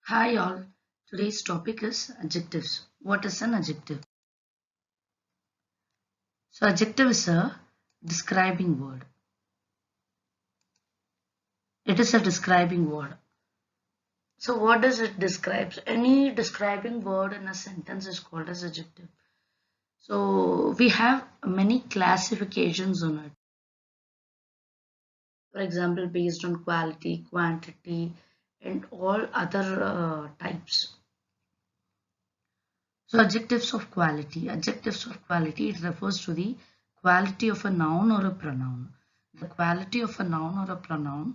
Hi all, today's topic is adjectives. What is an adjective? So adjective is a describing word. It is a describing word. So what does it describe? Any describing word in a sentence is called as adjective. So we have many classifications on it. For example, based on quality, quantity, and all other types. So adjectives of quality. Adjectives of quality, it refers to the quality of a noun or a pronoun. The quality of a noun or a pronoun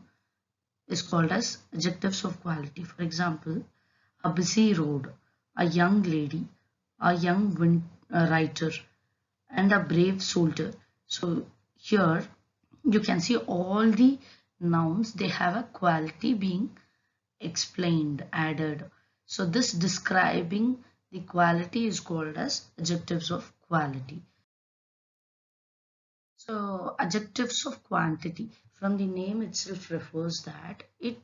is called as adjectives of quality. For example, a busy road, a young lady, a young writer, and a brave soldier. So here you can see all the nouns, they have a quality being explained, added. So this describing the quality is called as adjectives of quality. So adjectives of quantity, from the name itself refers that it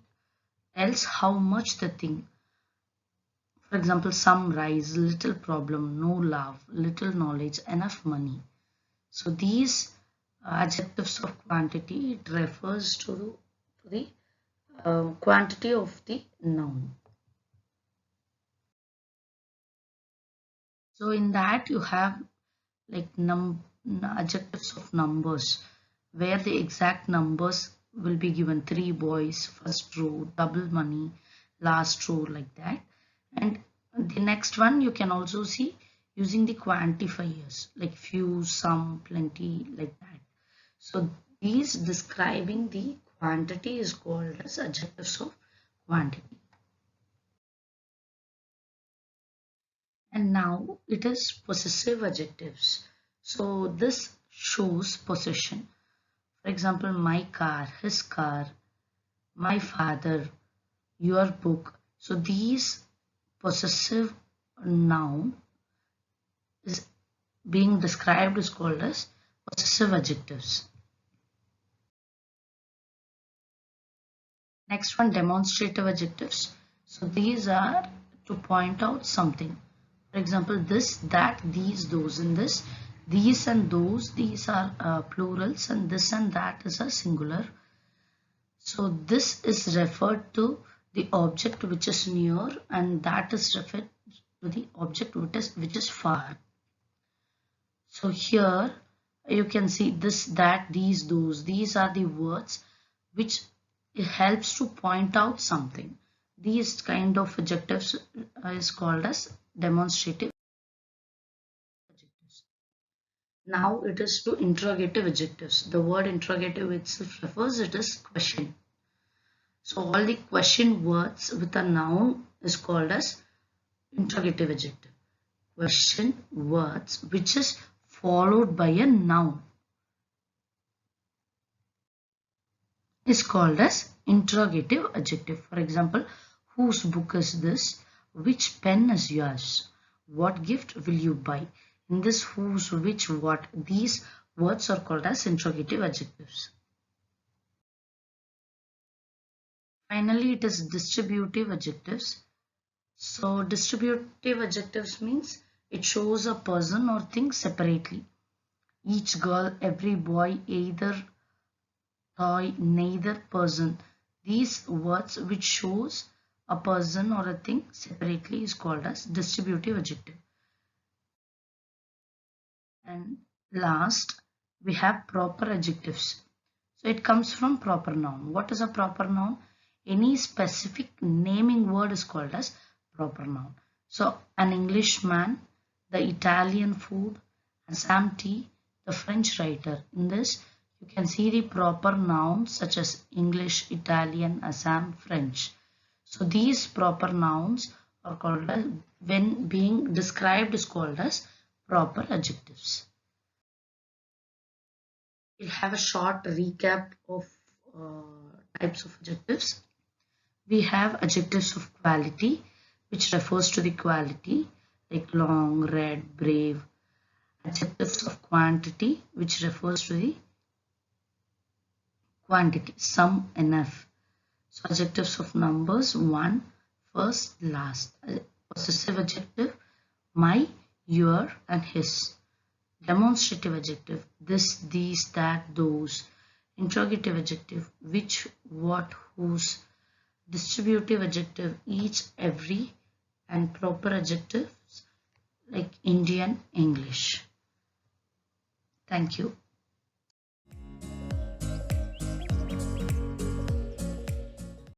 tells how much the thing. For example, some rice, little problem, no love, little knowledge, enough money. So these adjectives of quantity, it refers to the quantity of the noun. So in that you have like adjectives of numbers, where the exact numbers will be given: 3 boys, first row, double money, last row, like that. And the next one you can also see using the quantifiers like few, some, plenty, like that. So these describing the quantity is called as adjectives of quantity. And now it is possessive adjectives. So this shows possession. For example, my car, his car, my father, your book. So these possessive noun is being described is called as possessive adjectives. Next one, demonstrative adjectives. So these are to point out something. For example, this, that, these, those. In this, these and those, these are plurals, and this and that is a singular. So this is referred to the object which is near, and that is referred to the object which is far. So here you can see this, that, these, those. These are the words which helps to point out something. These kind of adjectives is called as demonstrative adjectives. Now it is to interrogative adjectives. The word interrogative itself refers, it is question. So all the question words with a noun is called as interrogative adjective. Question words which is followed by a noun is called as interrogative adjective. For example, whose book is this? Which pen is yours? What gift will you buy? In this whose, which, what, these words are called as interrogative adjectives. Finally, it is distributive adjectives. So distributive adjectives means it shows a person or thing separately. Each girl, every boy, either toy, neither, person. These words which shows a person or a thing separately is called as distributive adjective. And last, we have proper adjectives. So it comes from proper noun. What is a proper noun? Any specific naming word is called as proper noun. So an Englishman, the Italian food, Assam tea, the French writer. In this, you can see the proper nouns such as English, Italian, Assam, French. So these proper nouns are called as, when being described, is called as proper adjectives. We'll have a short recap of types of adjectives. We have adjectives of quality, which refers to the quality, like long, red, brave. Adjectives of quantity, which refers to the quantity, some, enough. So adjectives of numbers, 1, first, last. Possessive adjective, my, your and his. Demonstrative adjective, this, these, that, those. Interrogative adjective, which, what, whose. Distributive adjective, each, every. And proper adjectives like Indian, English. Thank you.